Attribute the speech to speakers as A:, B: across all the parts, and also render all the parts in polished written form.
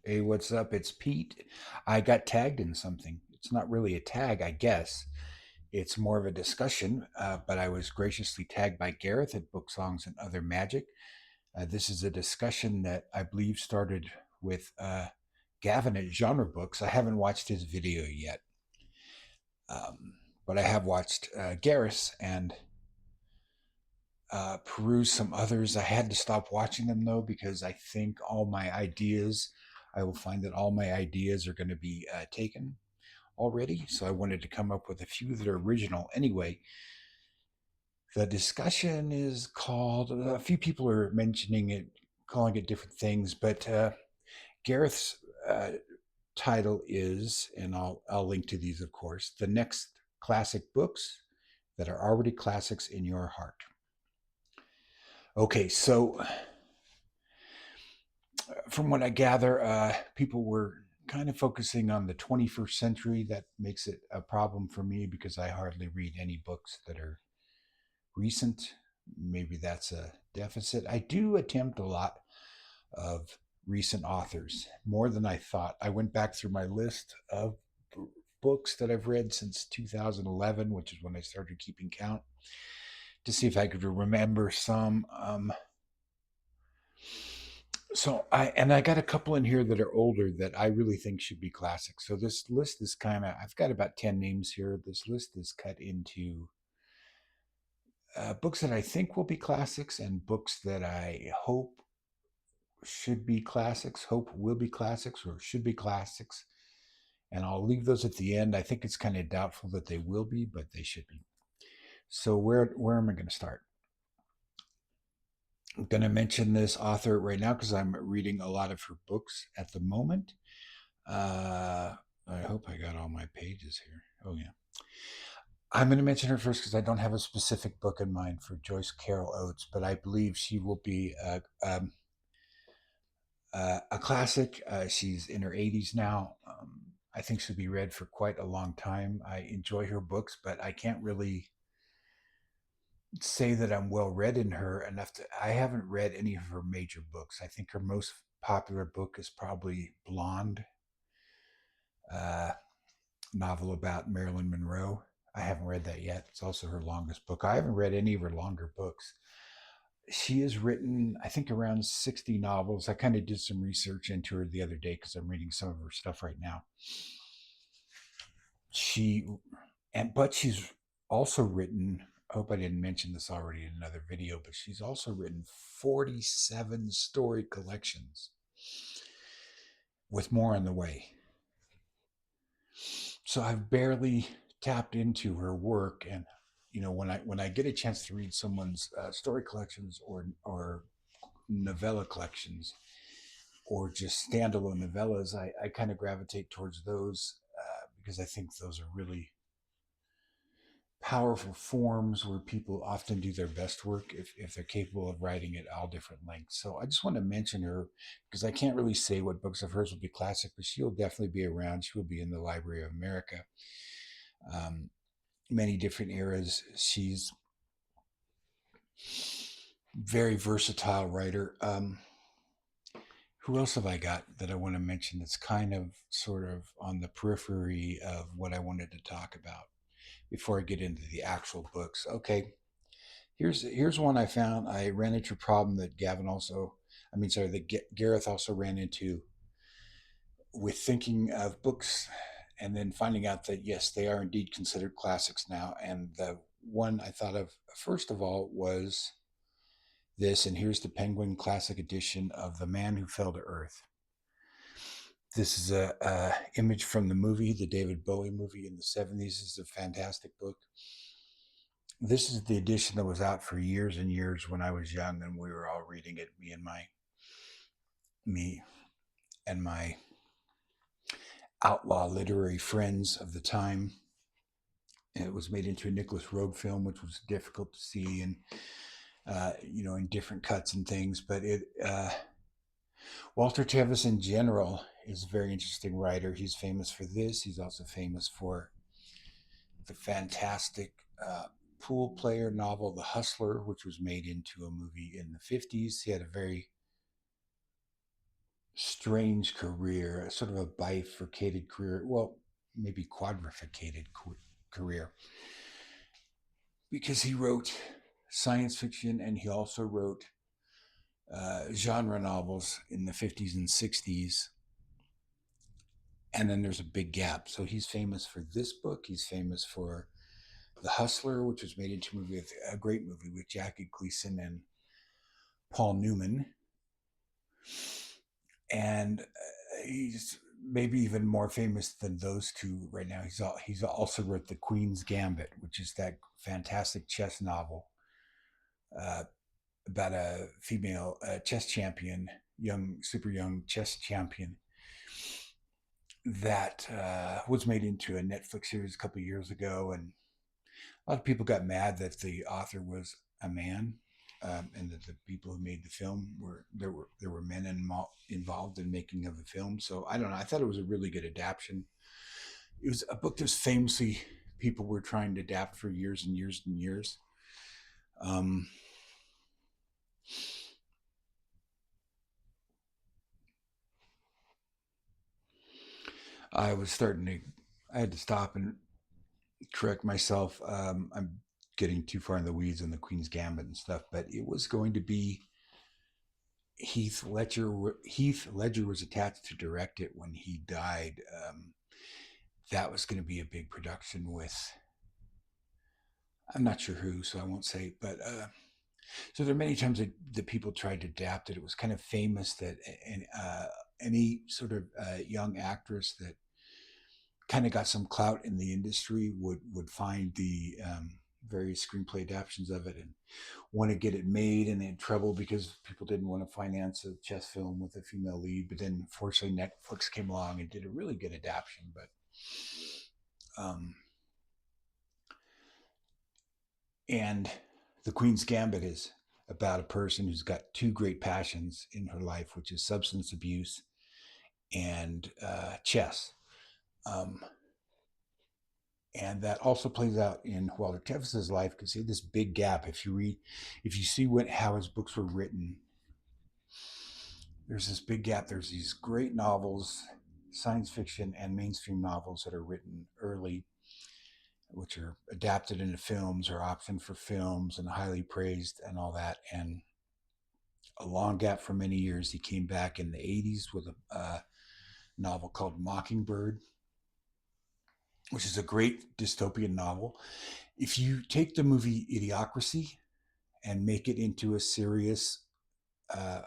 A: Hey, what's up? It's Pete. I got tagged in something. It's not really a tag, I guess. It's more of a discussion, but I was graciously tagged by Gareth at Book Songs and Other Magic. This is a discussion that I believe started with Gavin at Genre Books. I haven't watched his video yet, but I have watched Gareth's and perused some others. I had to stop watching them though because I think I will find that all my ideas are going to be taken already. So I wanted to come up with a few that are original. Anyway, the discussion is called, a few people are mentioning it, calling it different things, but Gareth's uh, title is, and I'll link to these, of course, the next classic books that are already classics in your heart. Okay, so from what I gather, people were kind of focusing on the 21st century. That makes it a problem for me because I hardly read any books that are recent. Maybe that's a deficit. I do attempt a lot of recent authors, more than I thought. I went back through my list of books that I've read since 2011, which is when I started keeping count, to see if I could remember some. I got a couple in here that are older that I really think should be classics. So this list is kind of, I've got about 10 names here. This list is cut into books that I think will be classics and books that I hope should be classics, hope will be classics or should be classics. And I'll leave those at the end. I think it's kind of doubtful that they will be, but they should be. So where am I going to start? I'm going to mention this author right now because I'm reading a lot of her books at the moment. I hope I got all my pages here. Oh, yeah. I'm going to mention her first because I don't have a specific book in mind for Joyce Carol Oates, but I believe she will be a classic. She's in her 80s now. I think she'll be read for quite a long time. I enjoy her books, but I can't really say that I'm well read in her enough to. I haven't read any of her major books. I think her most popular book is probably Blonde, uh, novel about Marilyn Monroe. I haven't read that yet. It's also her longest book. I haven't read any of her longer books. She has written, I think, around 60 novels. I kind of did some research into her the other day because I'm reading some of her stuff right now. She but she's also written, I hope I didn't mention this already in another video, but she's also written 47 story collections with more on the way. So I've barely tapped into her work, and when I get a chance to read someone's story collections or novella collections or just standalone novellas, I kind of gravitate towards those because I think those are really powerful forms where people often do their best work if they're capable of writing at all different lengths. So I just want to mention her because I can't really say what books of hers will be classic, but she'll definitely be around. She will be in the Library of America. Um, Many different eras. She's very versatile writer. Who else have I got that I want to mention that's kind of sort of on the periphery of what I wanted to talk about before I get into the actual books? Okay, here's one I found. I ran into a problem that Gareth also ran into with thinking of books and then finding out that yes, they are indeed considered classics now. And the one I thought of first of all was this, and here's the Penguin Classic Edition of The Man Who Fell to Earth. This is a image from the movie, the David Bowie movie in the 70s. This is a fantastic book. This is the edition that was out for years and years when I was young, and we were all reading it. Me and my outlaw literary friends of the time. And it was made into a Nicholas Roeg film, which was difficult to see, and in different cuts and things. But Walter Tevis in general is a very interesting writer. He's famous for this. He's also famous for the fantastic pool player novel The Hustler, which was made into a movie in the 50s. He had a very strange career, sort of a bifurcated career. Well, maybe quadrificated career, because he wrote science fiction and he also wrote genre novels in the 50s and 60s. And then there's a big gap. So he's famous for this book. He's famous for The Hustler, which was made into a great movie with Jackie Gleason and Paul Newman. And he's maybe even more famous than those two right now. He's also wrote The Queen's Gambit, which is that fantastic chess novel uh, about a female chess champion, super young chess champion, that was made into a Netflix series a couple of years ago, and a lot of people got mad that the author was a man, and that the people who made the film were men involved in making of the film. So I don't know. I thought it was a really good adaptation. It was a book that famously people were trying to adapt for years and years and years. Um, I was starting to. I had to stop and correct myself. I'm getting too far in the weeds on the Queen's Gambit and stuff, but it was going to be Heath Ledger. Heath Ledger was attached to direct it when he died. That was going to be a big production with, I'm not sure who, so I won't say. But so there are many times that people tried to adapt it. It was kind of famous that any sort of young actress that kind of got some clout in the industry would find the various screenplay adaptations of it and want to get it made, and they had trouble because people didn't want to finance a chess film with a female lead. But then, fortunately, Netflix came along and did a really good adaptation. But um, and The Queen's Gambit is about a person who's got two great passions in her life, which is substance abuse and chess. Um, and that also plays out in Walter Tevis's life, because he had this big gap. If you see how his books were written, there's this big gap. There's these great novels, science fiction and mainstream novels that are written early, which are adapted into films or optioned for films and highly praised and all that. And a long gap for many years. He came back in the 80s with a novel called Mockingbird, which is a great dystopian novel. If you take the movie Idiocracy and make it into a serious, uh,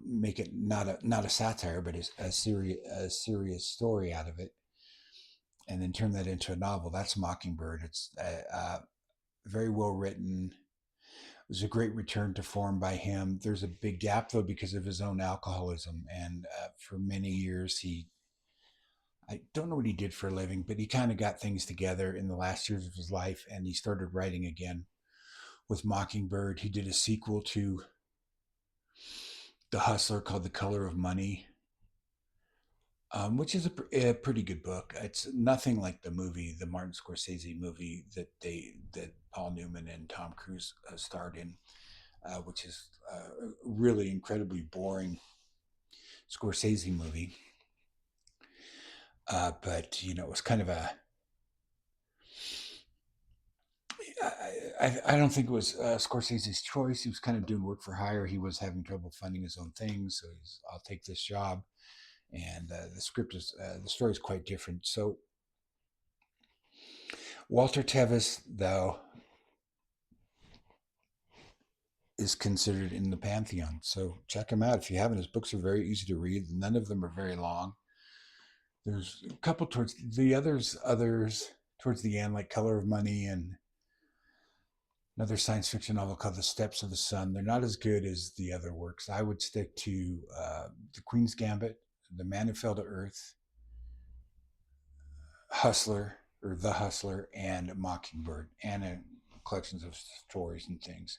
A: make it not a satire, but a serious story out of it, and then turn that into a novel, that's Mockingbird. It's very well written. It was a great return to form by him. There's a big gap though because of his own alcoholism, and for many years I don't know what he did for a living, but he kind of got things together in the last years of his life, and he started writing again with Mockingbird. He did a sequel to The Hustler called The Color of Money, which is a pretty good book. It's nothing like the movie, the Martin Scorsese movie that Paul Newman and Tom Cruise starred in, which is a really incredibly boring Scorsese movie. But it was kind of a. I don't think it was Scorsese's choice. He was kind of doing work for hire. He was having trouble funding his own things, so I'll take this job. And the story is quite different. So Walter Tevis, though, is considered in the pantheon. So check him out if you haven't. His books are very easy to read. None of them are very long. There's a couple towards the others towards the end, like Color of Money and another science fiction novel called The Steps of the Sun. They're not as good as the other works. I would stick to The Queen's Gambit, The Man Who Fell to Earth, Hustler, or The Hustler, and Mockingbird, and collections of stories and things.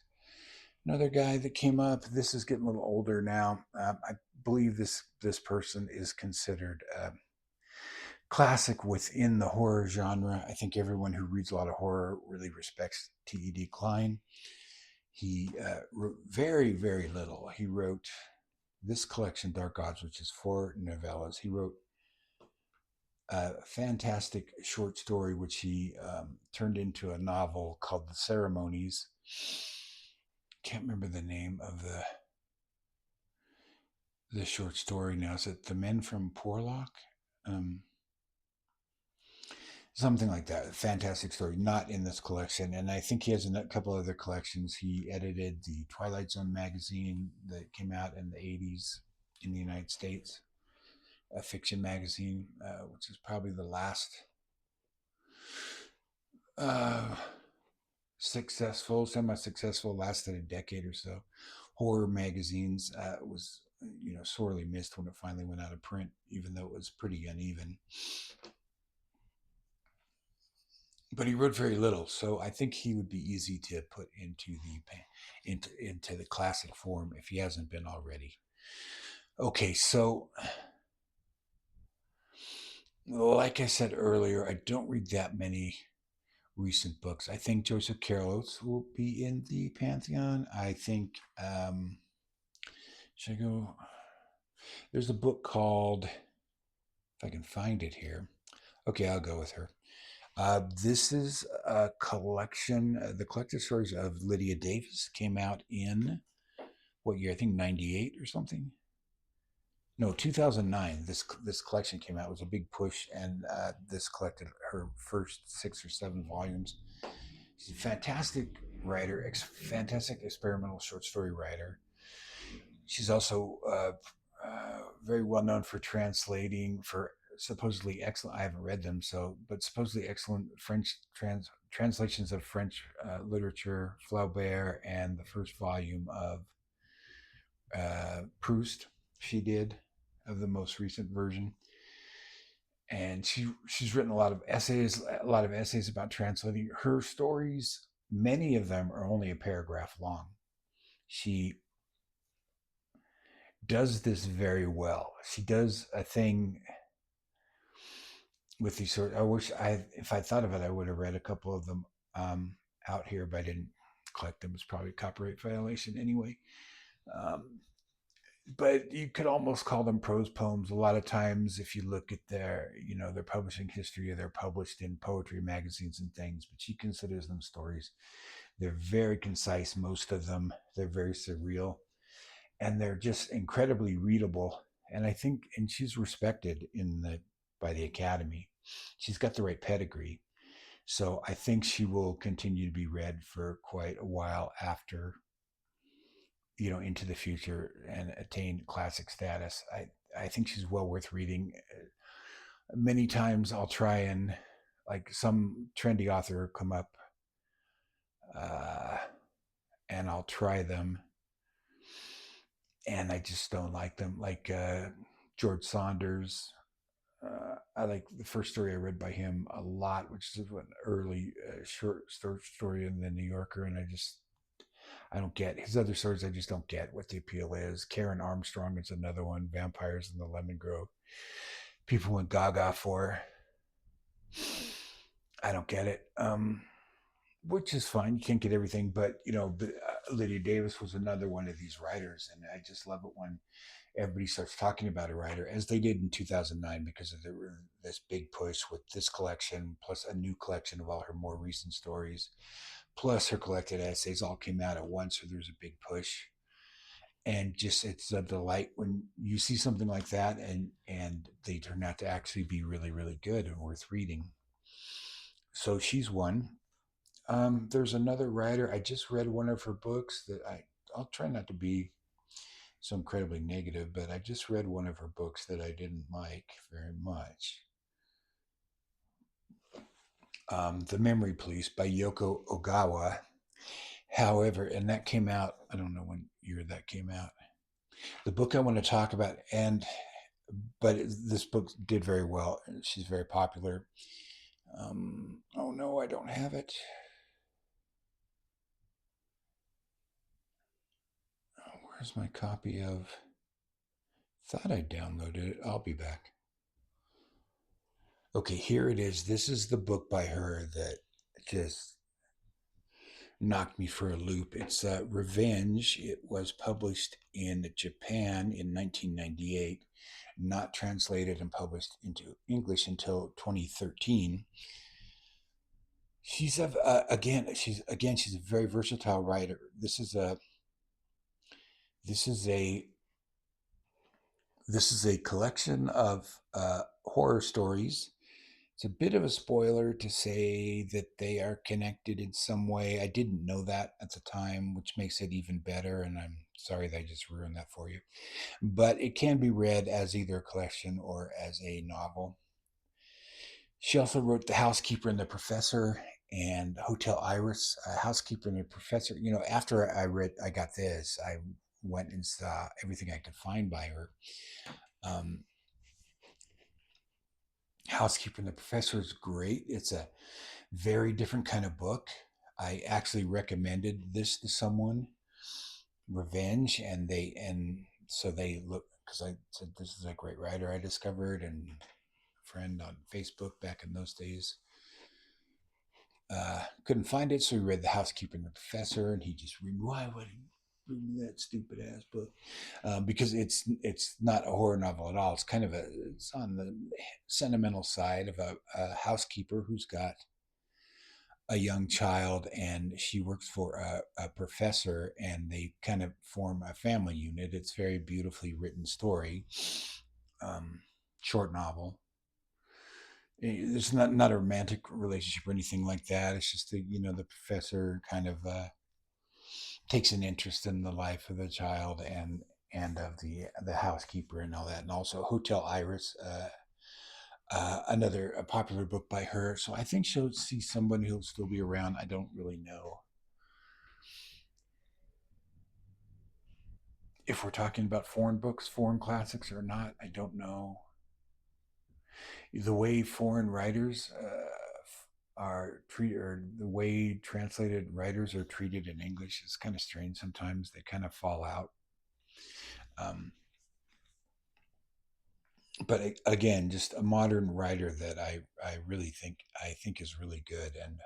A: Another guy that came up. This is getting a little older now. I believe this person is considered classic within the horror genre. I think everyone who reads a lot of horror really respects T.E.D. Klein. He wrote very, very little. He wrote this collection, Dark Gods, which is 4 novellas. He wrote a fantastic short story, which he turned into a novel called The Ceremonies. Can't remember the name of the short story now. Is it The Men from Porlock? Um, Something like that. Fantastic story. Not in this collection. And I think he has a couple other collections. He edited the Twilight Zone magazine that came out in the 80s in the United States, a fiction magazine, which is probably the last uh, successful, semi-successful, lasted a decade or so. Horror magazines was, sorely missed when it finally went out of print, even though it was pretty uneven. But he wrote very little, so I think he would be easy to put into the classic form if he hasn't been already. Okay, so like I said earlier, I don't read that many recent books. I think Joseph Carlos will be in the pantheon. I think should I go? There's a book called, if I can find it here. Okay, I'll go with her. This is a collection. The collected stories of Lydia Davis came out in what year? I think 98 or something. No, 2009. This collection came out. It was a big push, and this collected her first 6 or 7 volumes. She's a fantastic writer, fantastic experimental short story writer. She's also very well known for translating for supposedly excellent. I haven't read them, but supposedly excellent French translations of French literature, Flaubert, and the first volume of Proust. She did of the most recent version, and she's written a lot of essays about translating her stories. Many of them are only a paragraph long. She does this very well. She does a thing with these sort. If I thought of it, I would have read a couple of them out here, but I didn't collect them. It's probably a copyright violation anyway. Um, but you could almost call them prose poems. A lot of times, if you look at their publishing history, they're published in poetry magazines and things. But she considers them stories. They're very concise. Most of them. They're very surreal, and they're just incredibly readable. And she's respected by the Academy. She's got the right pedigree. So I think she will continue to be read for quite a while after, into the future and attain classic status. I think she's well worth reading. Many times I'll try and, like, some trendy author come up, uh, and I'll try them, and I just don't like them. Like George Saunders. I like the first story I read by him a lot, which is an early short story in the New Yorker, and I don't get his other stories. I just don't get what the appeal is. Karen Armstrong is another one. Vampires in the Lemon Grove. People went gaga for. I don't get it. Which is fine. You can't get everything, but Lydia Davis was another one of these writers, and I just love it when everybody starts talking about a writer, as they did in 2009, because of this big push with this collection, plus a new collection of all her more recent stories, plus her collected essays all came out at once. So there's a big push, and just it's a delight when you see something like that, and they turn out to actually be really, really good and worth reading. So she's one. There's another writer. I just read one of her books that I'll try not to be so incredibly negative, but I just read one of her books that I didn't like very much. The Memory Police by Yoko Ogawa. However, and that came out, I don't know when year that came out. The book I want to talk about, this book did very well. She's very popular. Oh no, I don't have it. Where's my copy of? Thought I downloaded it. I'll be back. Okay, here it is. This is the book by her that just knocked me for a loop. It's Revenge. It was published in Japan in 1998, not translated and published into English until 2013. She's a very versatile writer. This is a this is a collection of horror stories. It's a bit of a spoiler to say that they are connected in some way. I didn't know that at the time, which makes it even better, and I'm sorry that I just ruined that for you. But it can be read as either a collection or as a novel. She also wrote The Housekeeper and the Professor and Hotel Iris. Housekeeper and the Professor. You know, after I got this, I went and saw everything I could find by her. Um, Housekeeper and the Professor is great. It's a very different kind of book. I actually recommended this to someone, Revenge, and so they look because I said this is a great writer I discovered and a friend on Facebook back in those days. Couldn't find it, so we read The Housekeeper and the Professor, and he just read why would he read me that stupid ass book? Because it's not a horror novel at all. It's kind of it's on the sentimental side of a housekeeper who's got a young child, and she works for a professor, and they kind of form a family unit. It's a very beautifully written story, um, short novel. It's not a romantic relationship or anything like that. It's just the professor kind of takes an interest in the life of the child and of the housekeeper and all that, and also Hotel Iris. Another a popular book by her. So I think she'll see someone who'll still be around. I don't really know if we're talking about foreign books, foreign classics or not. I don't know. The way foreign writers are treated, or the way translated writers are treated in English is kind of strange sometimes. They kind of fall out. Um, but again, just a modern writer that I really think is really good, and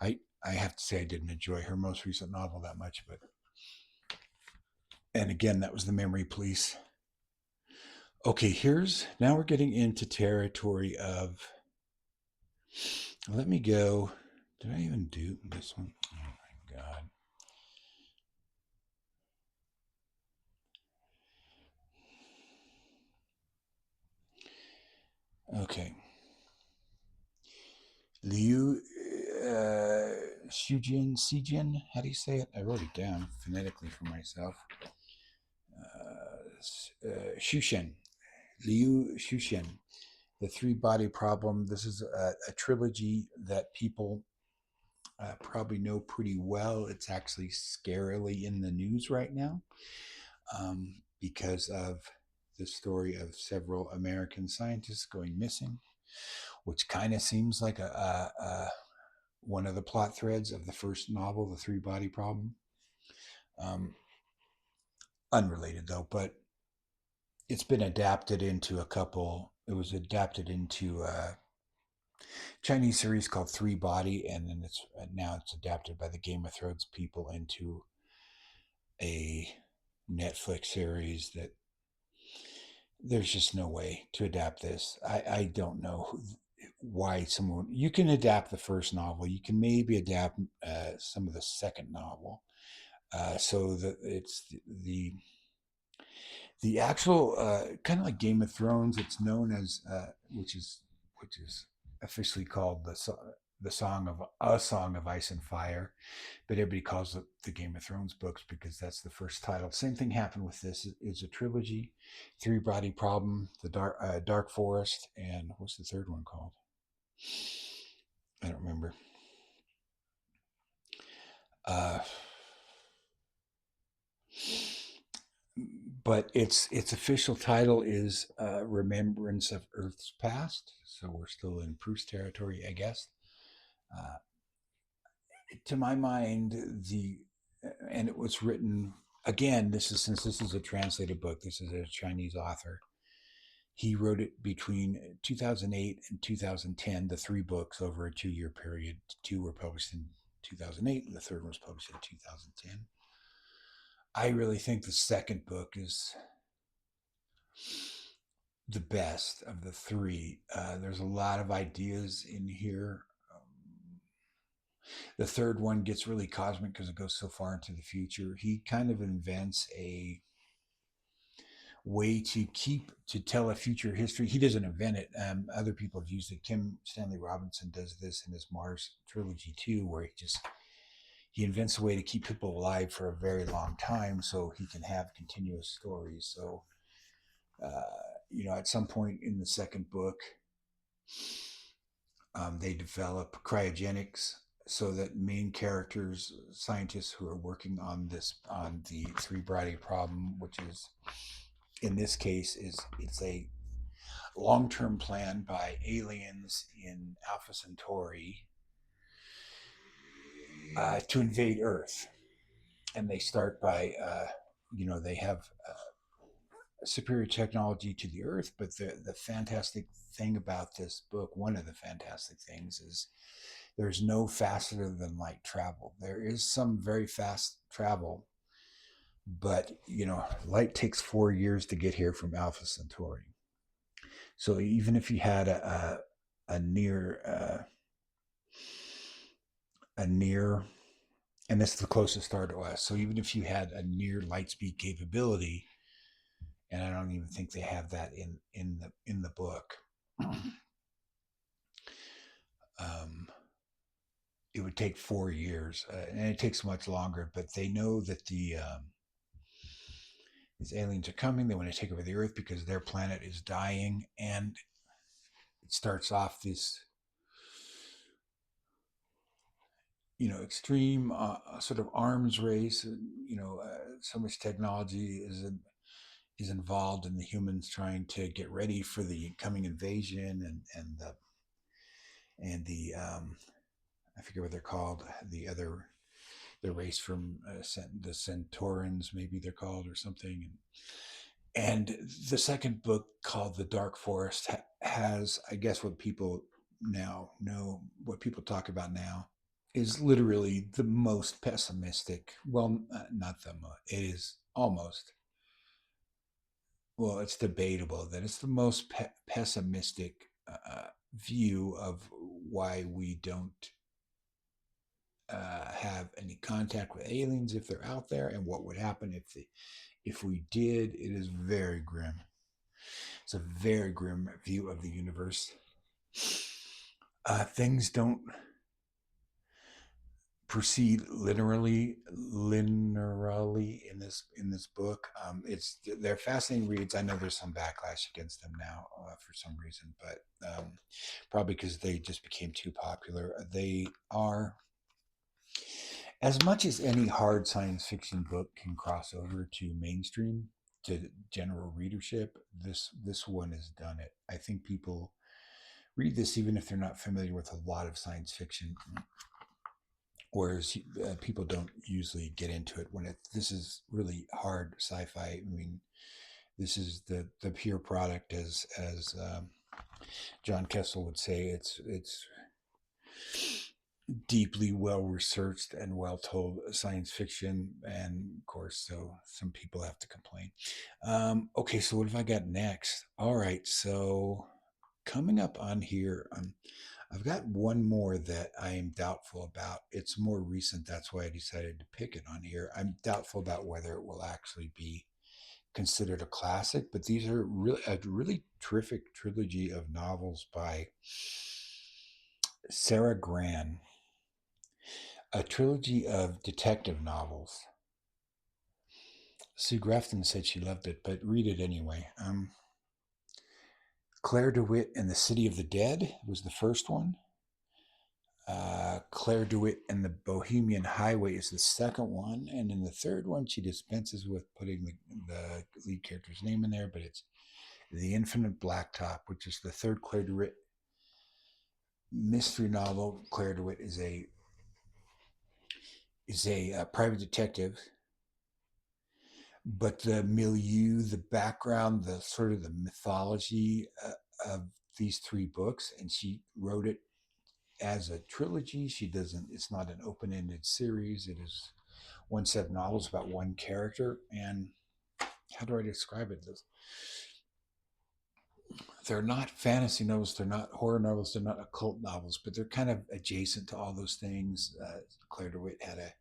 A: I have to say I didn't enjoy her most recent novel that much, but and again that was The Memory Police. Okay, here's now we're getting into territory of. Let me go. Did I even do this one? Oh my god. Okay. Liu Shujin. How do you say it? I wrote it down phonetically for myself. Shushin. Liu Shushin. The Three Body Problem. This is a trilogy that people probably know pretty well. It's actually scarily in the news right now because of the story of several American scientists going missing, which kind of seems like one of the plot threads of the first novel, The Three Body Problem. Um, Unrelated though, but it's been adapted into a couple. It was adapted into a Chinese series called Three Body, and then it's now it's adapted by the Game of Thrones people into a Netflix series that there's just no way to adapt this. I don't know why someone you can adapt the first novel. You can maybe adapt some of the second novel, so that it's the actual kind of like Game of Thrones. It's known as which is officially called the Song of Ice and Fire, but everybody calls it the Game of Thrones books because that's the first title. Same thing happened with this. It's a trilogy, Three Body Problem, the Dark Forest, and what's the third one called? I don't remember. Uh, but its official title is Remembrance of Earth's Past. So we're still in Proust territory, I guess. Uh, to my mind, the and it was written again. Since this is a translated book. This is a Chinese author. He wrote it between 2008 and 2010. The three books over a 2-year period. Two were published in 2008, and the third one was published in 2010. I really think the second book is the best of the three. There's a lot of ideas in here. The third one gets really cosmic because it goes so far into the future. He kind of invents a way to tell a future history. He doesn't invent it. Other people have used it. Kim Stanley Robinson does this in his Mars trilogy too, where he invents a way to keep people alive for a very long time, so he can have continuous stories. So, at some point in the second book, they develop cryogenics so that main characters, scientists who are working on the three body problem, which is in this case it's a long-term plan by aliens in Alpha Centauri to invade Earth, and they start by they have superior technology to the Earth, but the fantastic thing about this book, one of the fantastic things, is there's no faster than light travel. There is some very fast travel, but light takes 4 years to get here from Alpha Centauri. So even if you had a near and this is the closest star to us. So even if you had a near light speed capability, and I don't even think they have that in the book, it would take 4 years, and it takes much longer. But they know that these aliens are coming. They want to take over the Earth because their planet is dying, and it starts off this extreme sort of arms race. So much technology is involved in the humans trying to get ready for the coming invasion, and the I forget what they're called, the race from the Centaurans, maybe they're called, or something. And the second book, called The Dark Forest, has, I guess, what people now know, what people talk about now, is literally the most pessimistic. Well, not the most. It is almost. Well, it's debatable that it's the most pessimistic view of why we don't have any contact with aliens if they're out there, and what would happen if we did. It is very grim. It's a very grim view of the universe. Things don't proceed linearly in this book. They're fascinating reads. I know there's some backlash against them now for some reason, but probably because they just became too popular. They are, as much as any hard science fiction book can cross over to mainstream, to general readership, this one has done it. I think people read this even if they're not familiar with a lot of science fiction, whereas people don't usually get into it when this is really hard sci-fi. I mean, this is the pure product, as John Kessel would say. It's deeply well researched and well told science fiction, and of course, so some people have to complain. Okay, so what have I got next? All right, so coming up on here, I've got one more that I am doubtful about. It's more recent, that's why I decided to pick it on here. I'm doubtful about whether it will actually be considered a classic, but these are a really terrific trilogy of novels by Sara Gran, a trilogy of detective novels. Sue Grafton said she loved it, but read it anyway. Claire DeWitt and the City of the Dead was the first one. Claire DeWitt and the Bohemian Highway is the second one. And in the third one, she dispenses with putting the lead character's name in there, but it's The Infinite Blacktop, which is the third Claire DeWitt mystery novel. Claire DeWitt is a private detective, but the milieu, the background, the sort of the mythology of these three books, and she wrote it as a trilogy. She doesn't. It's not an open-ended series. It is one set of novels about one character. And how do I describe it? They're not fantasy novels. They're not horror novels. They're not occult novels, but they're kind of adjacent to all those things. Claire DeWitt had a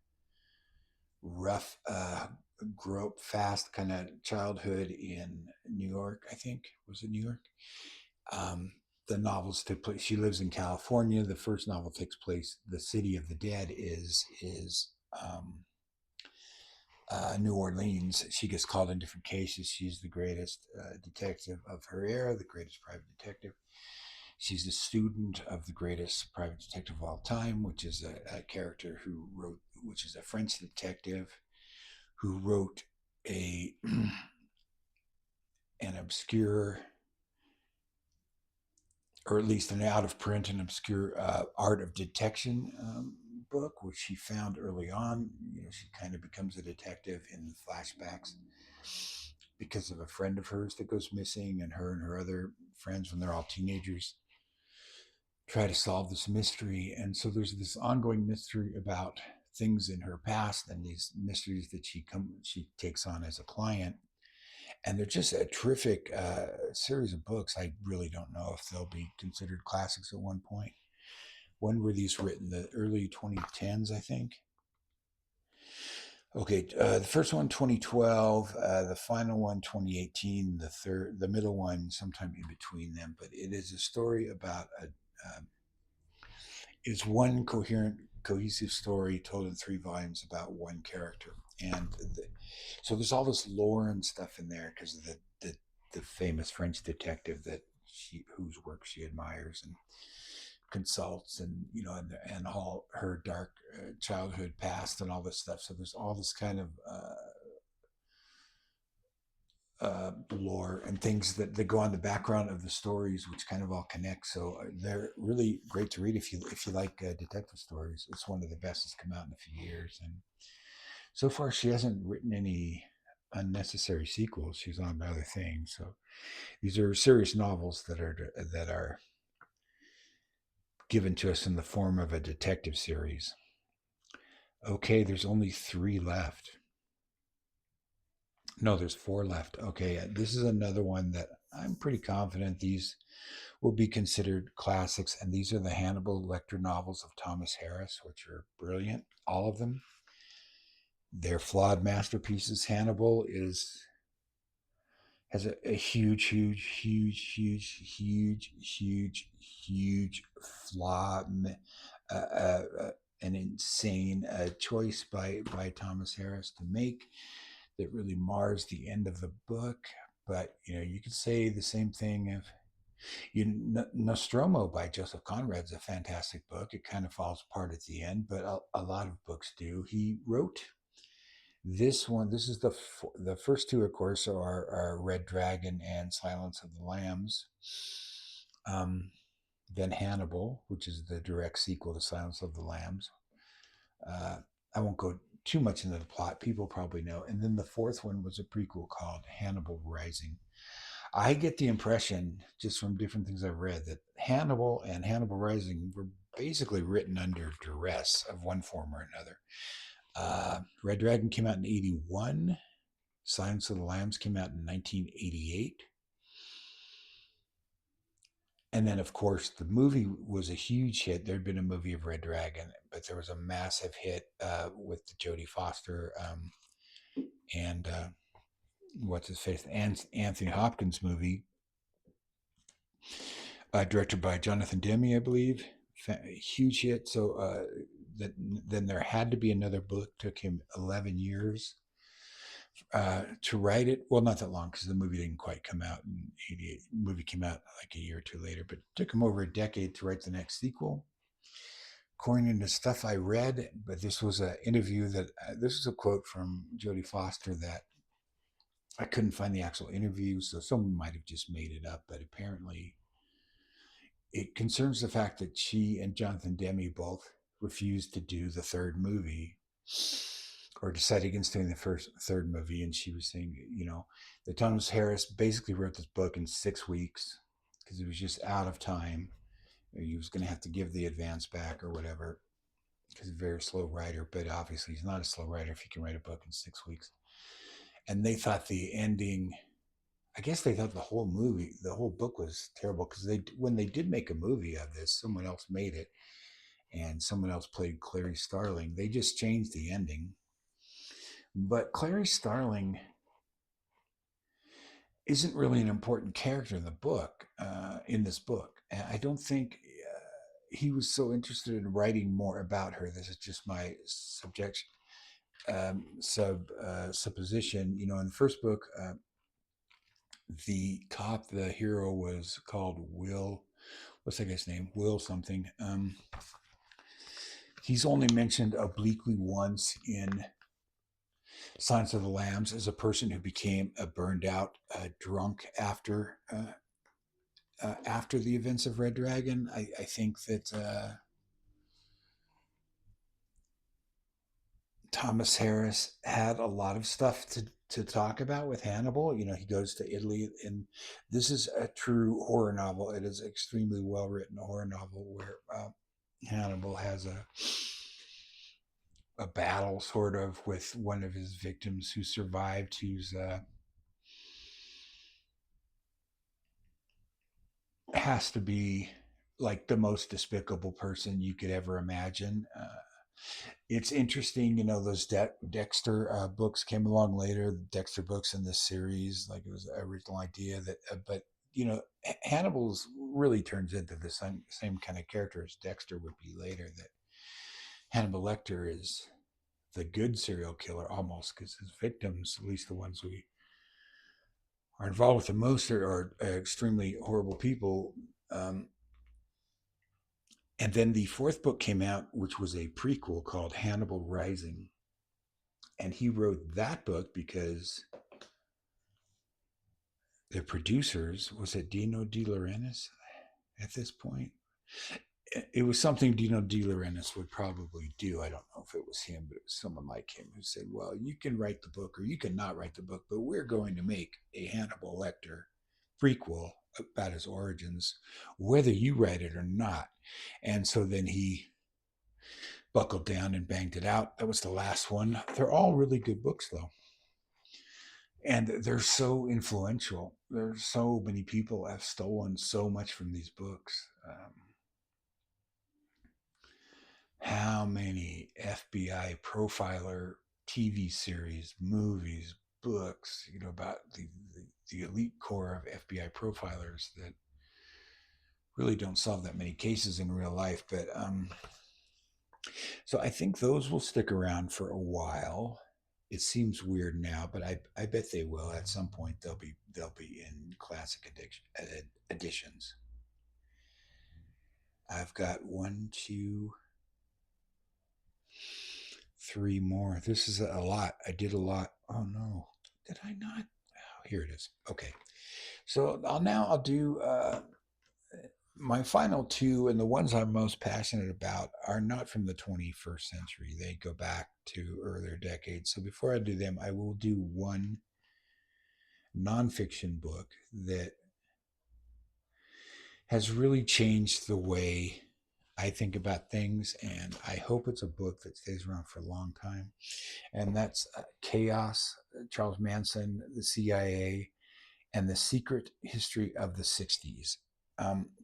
A: rough, grew up fast kind of childhood in New York. I think was it New York. Um, the novels took place. She lives in California. The first novel takes place. The City of the Dead is New Orleans. She gets called in different cases. She's the greatest detective of her era, the greatest private detective. She's a student of the greatest private detective of all time, which is a character who wrote, which is a French detective who wrote a an obscure, or at least an out of print and obscure art of detection book, which she found early on. She kind of becomes a detective in the flashbacks because of a friend of hers that goes missing, and her other friends, when they're all teenagers, try to solve this mystery. And so there's this ongoing mystery about things in her past and these mysteries that she takes on as a client. And they're just a terrific series of books. I really don't know if they'll be considered classics at one point. When were these written? The early 2010s, I think. Okay, the first one 2012, the final one 2018, the middle one sometime in between them. But it is a story about is one cohesive story told in 3 volumes about one character. And so there's all this lore and stuff in there because of the famous French detective whose work she admires and consults, and and all her dark childhood past and all this stuff. So there's all this kind of lore and things that go on the background of the stories, which kind of all connect. So they're really great to read if you like detective stories. It's one of the best that's come out in a few years, and so far she hasn't written any unnecessary sequels. She's on to other things. So these are serious novels that are given to us in the form of a detective series. Okay, there's only 3 left. No, there's 4 left. Okay, this is another one that I'm pretty confident these will be considered classics, and these are the Hannibal Lecter novels of Thomas Harris, which are brilliant. All of them. They're flawed masterpieces. Hannibal has a huge, huge, huge, huge, huge, huge, huge flaw, an insane choice by Thomas Harris to make that really mars the end of the book. But you could say the same thing of Nostromo by Joseph Conrad's a fantastic book. It kind of falls apart at the end, but a lot of books do. He wrote this one. This is the first 2, of course, are Red Dragon and Silence of the Lambs. Then Hannibal, which is the direct sequel to Silence of the Lambs. I won't go too much into the plot. People probably know. And then the 4th one was a prequel called Hannibal Rising. I get the impression, just from different things I've read, that Hannibal and Hannibal Rising were basically written under duress of one form or another. Red Dragon came out in 1981. Silence of the Lambs came out in 1988. And then, of course, the movie was a huge hit. There'd been a movie of Red Dragon, but there was a massive hit with the Jodie Foster and what's his face, Anthony Hopkins movie, directed by Jonathan Demme, I believe. Huge hit. So then there had to be another book. Took him 11 years to write it. Well, not that long because the movie didn't quite come out in 88. The movie came out like a year or 2 later, but it took him over a decade to write the next sequel. According to stuff I read, but this was an interview this is a quote from Jodie Foster that I couldn't find the actual interview, so someone might have just made it up, but apparently it concerns the fact that she and Jonathan Demme both refused to do the 3rd movie or decided against doing the 3rd movie. And she was saying, that Thomas Harris basically wrote this book in 6 weeks because it was just out of time. He was going to have to give the advance back or whatever because he's a very slow writer. But obviously, he's not a slow writer if he can write a book in 6 weeks. And they thought the ending. I guess they thought the whole book was terrible because when they did make a movie of this, someone else made it, and someone else played Clary Starling. They just changed the ending, but Clary Starling isn't really an important character in the book. In this book, and I don't think he was so interested in writing more about her. This is just my subjection, supposition. You know, in the first book, the cop, the hero, was called Will. What's that guy's name? Will something. He's only mentioned obliquely once in Silence of the Lambs as a person who became a burned out drunk after the events of Red Dragon. I think that Thomas Harris had a lot of stuff to talk about with Hannibal. You know, he goes to Italy, and this is a true horror novel. It is an extremely well written horror novel where Hannibal has a battle sort of with one of his victims who survived, who's has to be like the most despicable person you could ever imagine. It's interesting, you know, those Dexter books came along later, the Dexter books in this series, like it was the original idea that, but you know, Hannibal's really turns into the same kind of character as Dexter would be later. That Hannibal Lecter is the good serial killer almost because his victims, at least the ones we are involved with the most, are extremely horrible people. And then the fourth book came out, which was a prequel called Hannibal Rising. And he wrote that book because the producers, was it Dino De Laurentiis at this point? It was something Dino De Laurentiis would probably do. I don't know if it was him, but it was someone like him who said, well, you can write the book or you can not write the book, but we're going to make a Hannibal Lecter prequel about his origins, whether you write it or not. And so then he buckled down and banged it out. That was the last one. They're all really good books, though. And they're so influential. There's so many people have stolen so much from these books. How many FBI profiler TV series, movies, books, you know, about the elite core of FBI profilers that really don't solve that many cases in real life. But so I think those will stick around for a while. It seems weird now, but I bet they will at some point. They'll be in classic editions. I've got one, two, three more. This is a lot. I did a lot. Oh no, did I not? Oh, here it is. Okay, so I'll do my final two, and the ones I'm most passionate about are not from the 21st century. They go back to earlier decades. So before I do them, I will do one nonfiction book that has really changed the way I think about things, and I hope it's a book that stays around for a long time. And that's Chaos, Charles Manson, the CIA, and the Secret History of the 60s.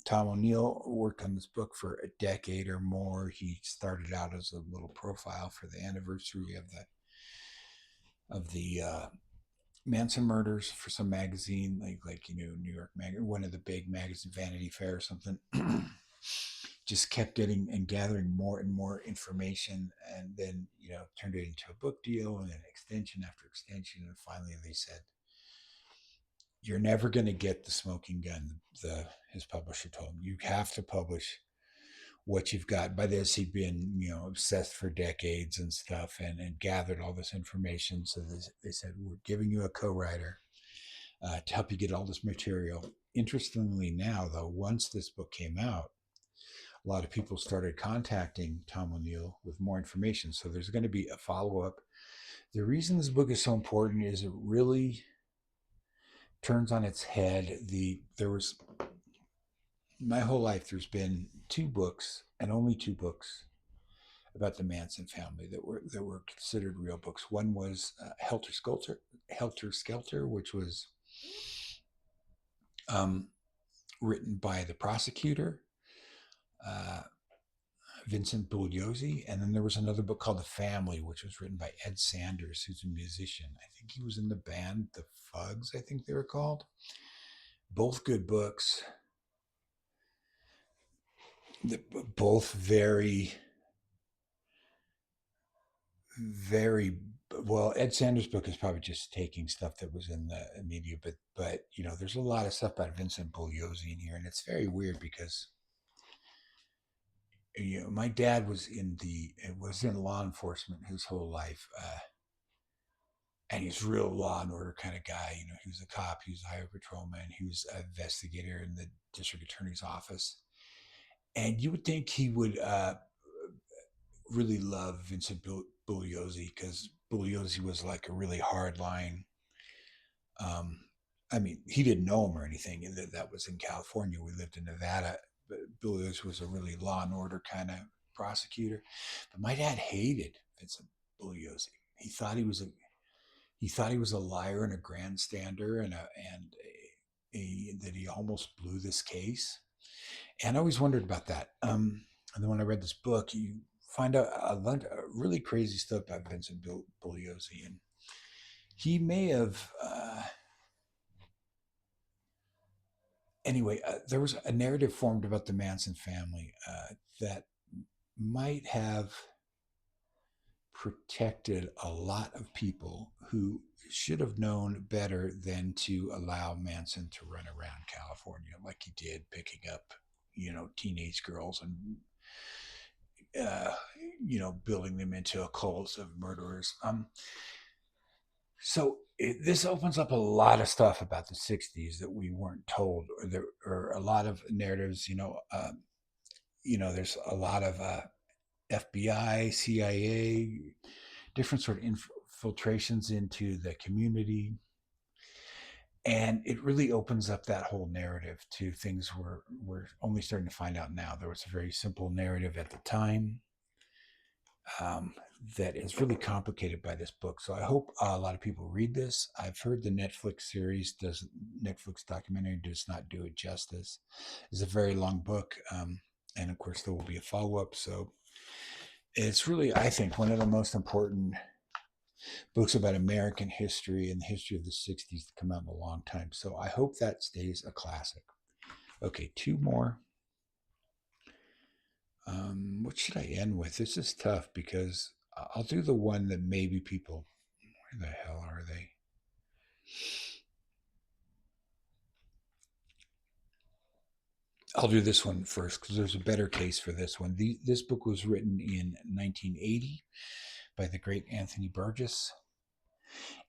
A: Tom O'Neill worked on this book for a decade or more. He started out as a little profile for the anniversary of the Manson murders for some magazine, like you know, New York magazine, one of the big magazines, Vanity Fair or something. Just kept getting and gathering more and more information, and then you know turned it into a book deal and an extension after extension, and finally they said, "You're never going to get the smoking gun." His publisher told him, "You have to publish what you've got." By this, he'd been, you know, obsessed for decades and stuff, and gathered all this information. So they said, "We're giving you a co-writer to help you get all this material." Interestingly, now though, once this book came out, a lot of people started contacting Tom O'Neill with more information. So there's going to be a follow-up. The reason this book is so important is it really turns on its head there was my whole life, there's been two books and only two books about the Manson family that were considered real books. One was Helter Skelter, which was um, written by the prosecutor, uh, Vincent Bugliosi, and then there was another book called The Family, which was written by Ed Sanders, who's a musician. I think he was in the band The Fugs, I think they were called. Both good books, both very well. Ed Sanders' book is probably just taking stuff that was in the media, but there's a lot of stuff about Vincent Bugliosi in here, and it's very weird because my dad was in law enforcement his whole life, and he's a real law and order kind of guy. He was a cop, he was a highway patrolman, he was an investigator in the district attorney's office, and you would think he would really love Vincent Bugliosi because Bugliosi was like a really hard line. Um, I mean, he didn't know him or anything. That was in California. We lived in Nevada. But Bugliosi was a really law and order kind of prosecutor. But my dad hated Vincent Bugliosi. He thought he was a liar and a grandstander and that he almost blew this case. And I always wondered about that. And then when I read this book, you find out a lot of really crazy stuff about Vincent Bugliosi, and he may have. Anyway, there was a narrative formed about the Manson family that might have protected a lot of people who should have known better than to allow Manson to run around California like he did, picking up, teenage girls and uh, building them into a cult of murderers. This opens up a lot of stuff about the '60s that we weren't told, or a lot of narratives. There's a lot of FBI, CIA, different sort of infiltrations into the community, and it really opens up that whole narrative to things we're only starting to find out now. There was a very simple narrative at the time, um, that is really complicated by this book. So I hope a lot of people read this. I've heard the Netflix documentary does not do it justice. It's a very long book, and of course there will be a follow up. So it's really, I think, one of the most important books about American history and the history of the '60s to come out in a long time. So I hope that stays a classic. Okay, two more. What should I end with? This is tough because I'll do the one that maybe people. Where the hell are they? I'll do this one first because there's a better case for this one. This book was written in 1980 by the great Anthony Burgess,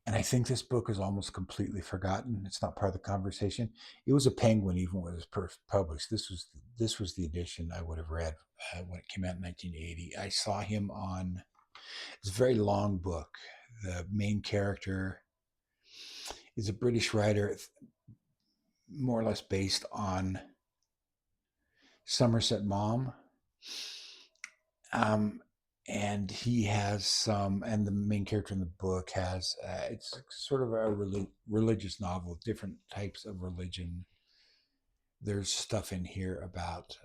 A: and I think this book is almost completely forgotten. It's not part of the conversation. It was a Penguin even when it was published. This was the edition I would have read when it came out in 1980. I saw him on. It's a very long book. The main character is a British writer, more or less based on Somerset Maugham. Um, and he has and the main character in the book has, it's sort of a religious novel, different types of religion. There's stuff in here about,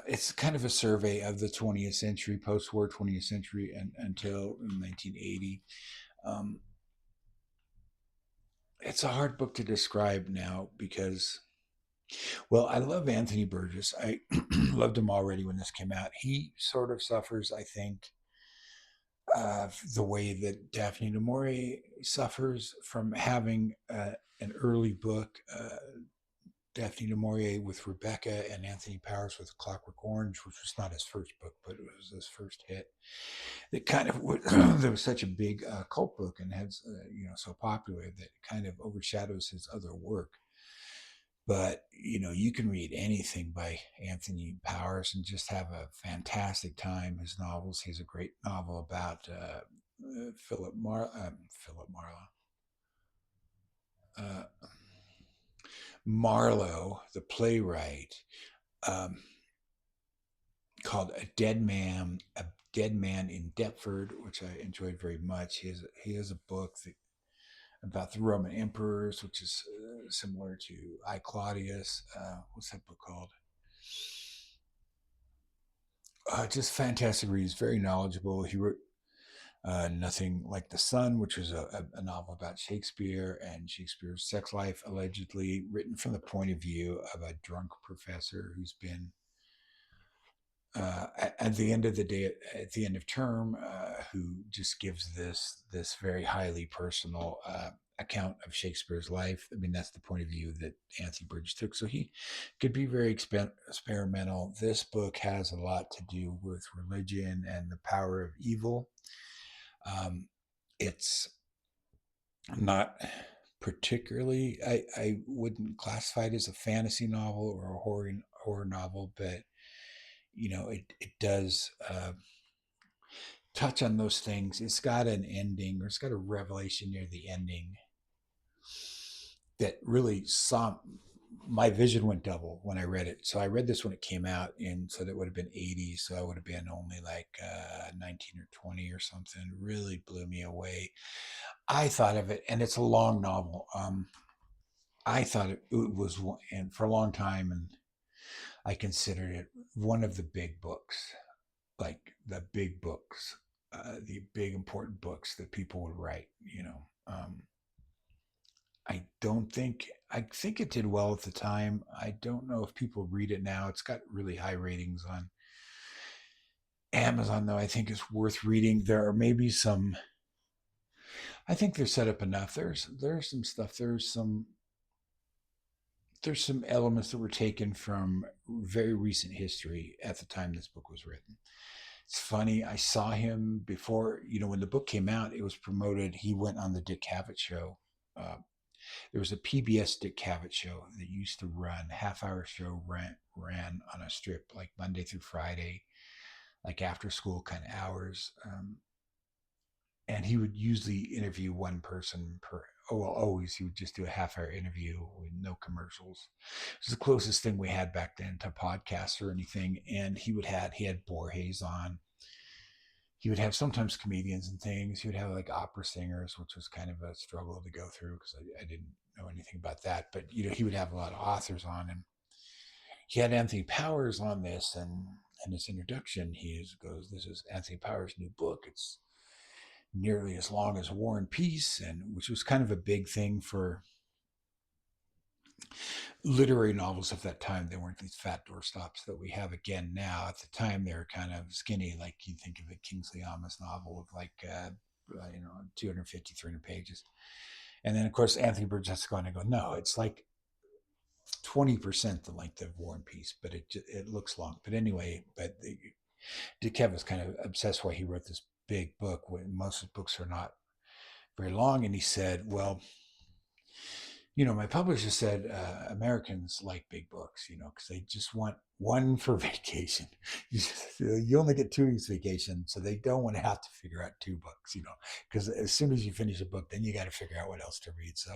A: it's kind of a survey of the 20th century, post war 20th century, and until 1980. Um, it's a hard book to describe now because, well, I love Anthony Burgess. I loved him already when this came out. He sort of suffers, I think, the way that Daphne du Maurier suffers from having an early book, Daphne du Maurier with Rebecca and Anthony Powers with Clockwork Orange, which was not his first book, but it was his first hit. That kind of there was such a big cult book and had so popular that it kind of overshadows his other work. But you can read anything by Anthony Powers and just have a fantastic time. His novels. He has a great novel about Philip Marlowe. uh, Marlowe, the playwright, um, called A Dead Man in Deptford, which I enjoyed very much. He has a book about the Roman emperors, which is similar to I Claudius. What's that book called? Just fantastic reads, very knowledgeable. He wrote Nothing Like the Sun, which was a novel about Shakespeare and Shakespeare's sex life, allegedly written from the point of view of a drunk professor who's been at the end of the day, at the end of term, who just gives this very highly personal account of Shakespeare's life. I mean, that's the point of view that Anthony Burgess took. So he could be very experimental. This book has a lot to do with religion and the power of evil. It's not particularly, I wouldn't classify it as a fantasy novel or a horror novel, but it does touch on those things. It's got an ending, or it's got a revelation near the ending that really saw my vision went double when I read it. So I read this when it came out, and so that would have been 80. So I would have been only like 19 or 20 or something. Really blew me away. I thought of it, and it's a long novel. I thought it was, and for a long time, and I considered it one of the big books, like the big books, the big important books that people would write. I think it did well at the time. I don't know if people read it now. It's got really high ratings on Amazon, though. I think it's worth reading. There are maybe some. I think they're set up enough. There's some stuff. There's some elements that were taken from very recent history at the time this book was written. It's funny. I saw him before, when the book came out, it was promoted. He went on the Dick Cavett show. Uh, there was a PBS Dick Cavett show that used to run, half-hour show, ran on a strip like Monday through Friday, like after school kind of hours. And he would usually interview one person per. Oh, well, always he would just do a half-hour interview with no commercials. It was the closest thing we had back then to podcasts or anything. And he had Borges on. He would have sometimes comedians and things. He would have like opera singers, which was kind of a struggle to go through because I didn't know anything about that. But he would have a lot of authors on, and he had Anthony Powers on this. And in his introduction, goes, "This is Anthony Powers' new book. It's nearly as long as War and Peace," and which was kind of a big thing for literary novels of that time. They weren't these fat doorstops that we have again now. At the time, they were kind of skinny, like you think of a Kingsley Amis novel of like 250, 300 pages. And then, of course, Anthony Burgess has to go on and go, no, it's like 20% the length of War and Peace, but it looks long. But anyway, Dick Cavett was kind of obsessed why he wrote this big book when most of the books are not very long. And he said, well, my publisher said Americans like big books, because they just want one for vacation. You only get 2 weeks vacation, so they don't want to have to figure out two books, because as soon as you finish a book, then you got to figure out what else to read. So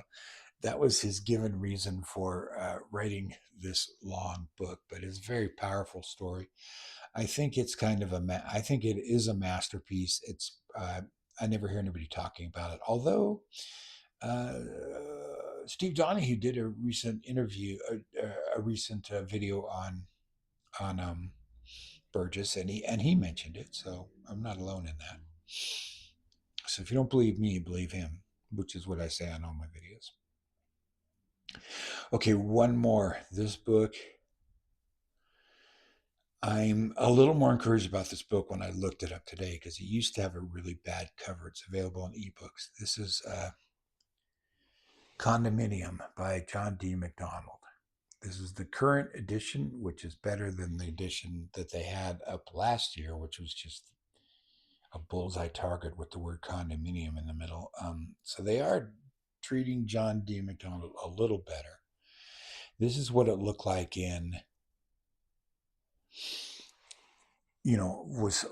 A: that was his given reason for writing this long book, but it's a very powerful story. I think it's kind of I think it is a masterpiece. I never hear anybody talking about it, although uh, Steve Donahue did a recent interview, a recent video on Burgess, and he mentioned it. So I'm not alone in that. So if you don't believe me, believe him, which is what I say on all my videos. Okay, one more. This book, I'm a little more encouraged about this book when I looked it up today because it used to have a really bad cover. It's available in ebooks. This is Condominium by John D. Macdonald. This is the current edition, which is better than the edition that they had up last year, which was just a bullseye target with the word condominium in the middle. So they are treating John D. Macdonald a little better. This is what it looked like was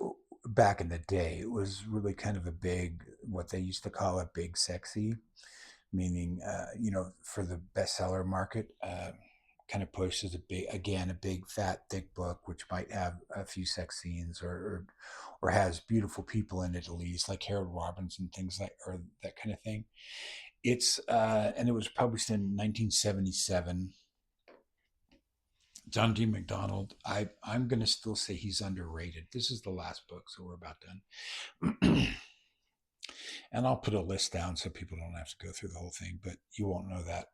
A: back in the day. It was really kind of a big, what they used to call a big sexy. meaning, for the bestseller market, kind of pushes a big, fat, thick book, which might have a few sex scenes or has beautiful people in it, at least, like Harold Robbins and things like, or that kind of thing. And it was published in 1977. John D. Macdonald, I'm going to still say he's underrated. This is the last book, so we're about done. And I'll put a list down so people don't have to go through the whole thing, but you won't know that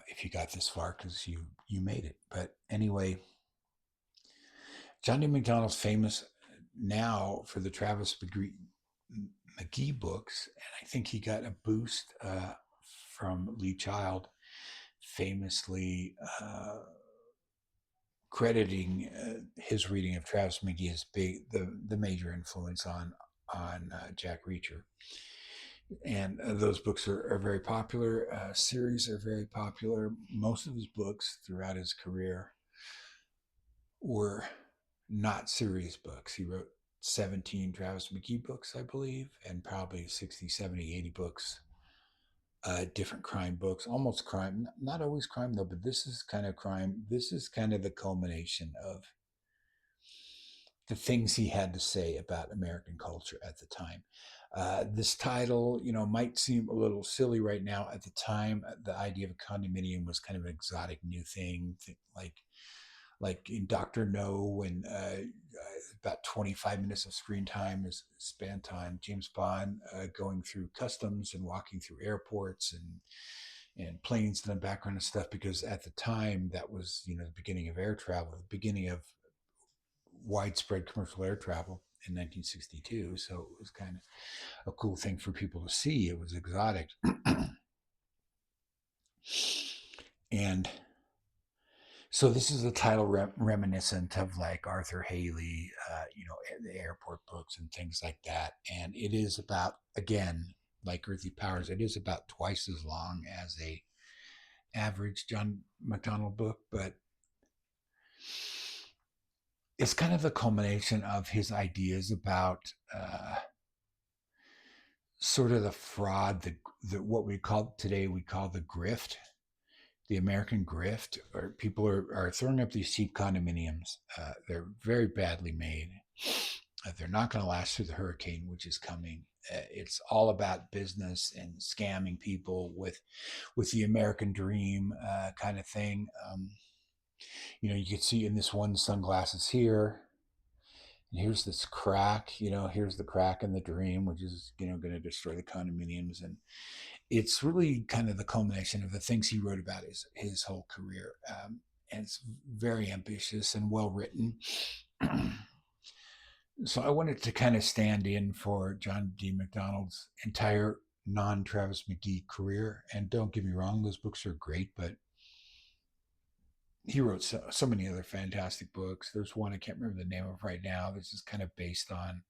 A: if you got this far because you made it. But anyway, John D. Macdonald's famous now for the Travis McGee books, and I think he got a boost from Lee Child, famously crediting his reading of Travis McGee as the major influence on Jack Reacher. And those books are very popular. Series are very popular. Most of his books throughout his career were not serious books. He wrote 17 Travis McGee books, I believe, and probably 60, 70, 80 books, different crime books, almost crime, not always crime though, but this is kind of crime. This is kind of the culmination of the things he had to say about American culture at the time. This title, might seem a little silly right now. At the time, the idea of a condominium was kind of an exotic new thing, like in Doctor No, when about 25 minutes of screen time is span time. James Bond going through customs and walking through airports and planes in the background and stuff, because at the time that was the beginning of air travel, the beginning of widespread commercial air travel in 1962. So it was kind of a cool thing for people to see. It was exotic. And so this is a title reminiscent of like Arthur Haley, the airport books and things like that. And it is about, again, like Earthly Powers, it is about twice as long as a average John Macdonald book, but it's kind of a culmination of his ideas about sort of the fraud, the what we call the grift, the American grift, or people are throwing up these cheap condominiums. They're very badly made. They're not going to last through the hurricane, which is coming. It's all about business and scamming people with the American dream kind of thing. You can see in this one sunglasses here. And here's this crack, here's the crack in the dream, which is, going to destroy the condominiums. And it's really kind of the culmination of the things he wrote about his whole career. And it's very ambitious and well written. So I wanted to kind of stand in for John D. Macdonald's entire non-Travis McGee career. And don't get me wrong, those books are great, but he wrote so many other fantastic books. There's one I can't remember the name of right now. This is kind of based on,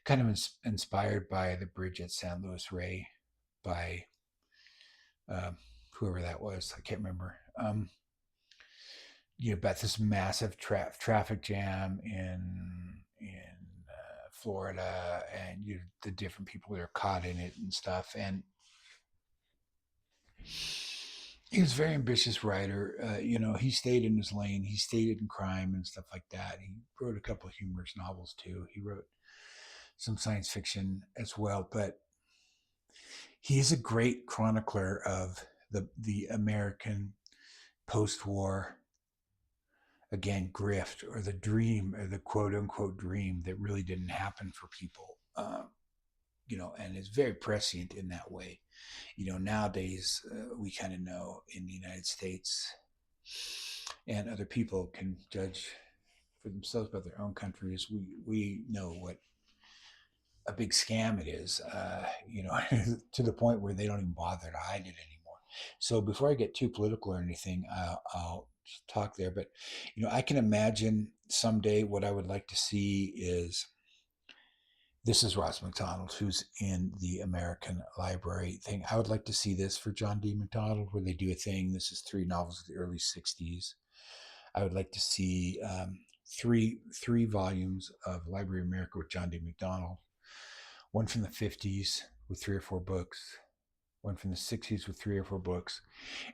A: kind of inspired by The Bridge at San Luis Rey by whoever that was. I can't remember. About this massive traffic jam in Florida, and the different people that are caught in it and stuff. And he was a very ambitious writer. He stayed in his lane. He stayed in crime and stuff like that. He wrote a couple of humorous novels too. He wrote some science fiction as well. But he is a great chronicler of the American post-war, again, grift, or the dream, or the quote-unquote dream that really didn't happen for people. And is very prescient in that way. Nowadays we kind of know in the United States, and other people can judge for themselves about their own countries. We know what a big scam it is, to the point where they don't even bother to hide it anymore. So before I get too political or anything, I'll talk there. But I can imagine someday what I would like to see is, this is Ross Macdonald, who's in the American Library thing. I would like to see this for John D. Macdonald, where they do a thing. This is 3 novels of the early 60s. I would like to see three volumes of Library of America with John D. Macdonald. One from the 50s, with 3 or 4 books. One from the 60s with 3 or 4 books,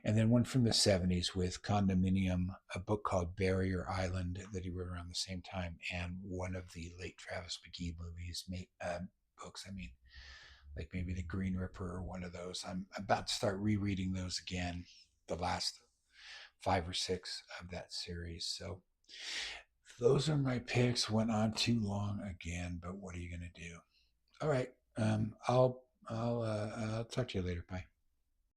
A: and then one from the 70s with Condominium, a book called Barrier Island that he wrote around the same time, and one of the late Travis McGee movies, books. I mean, like maybe The Green Ripper or one of those. I'm about to start rereading those again, the last 5 or 6 of that series. So those are my picks. Went on too long again, but what are you gonna do? All right. I'll talk to you later. Bye.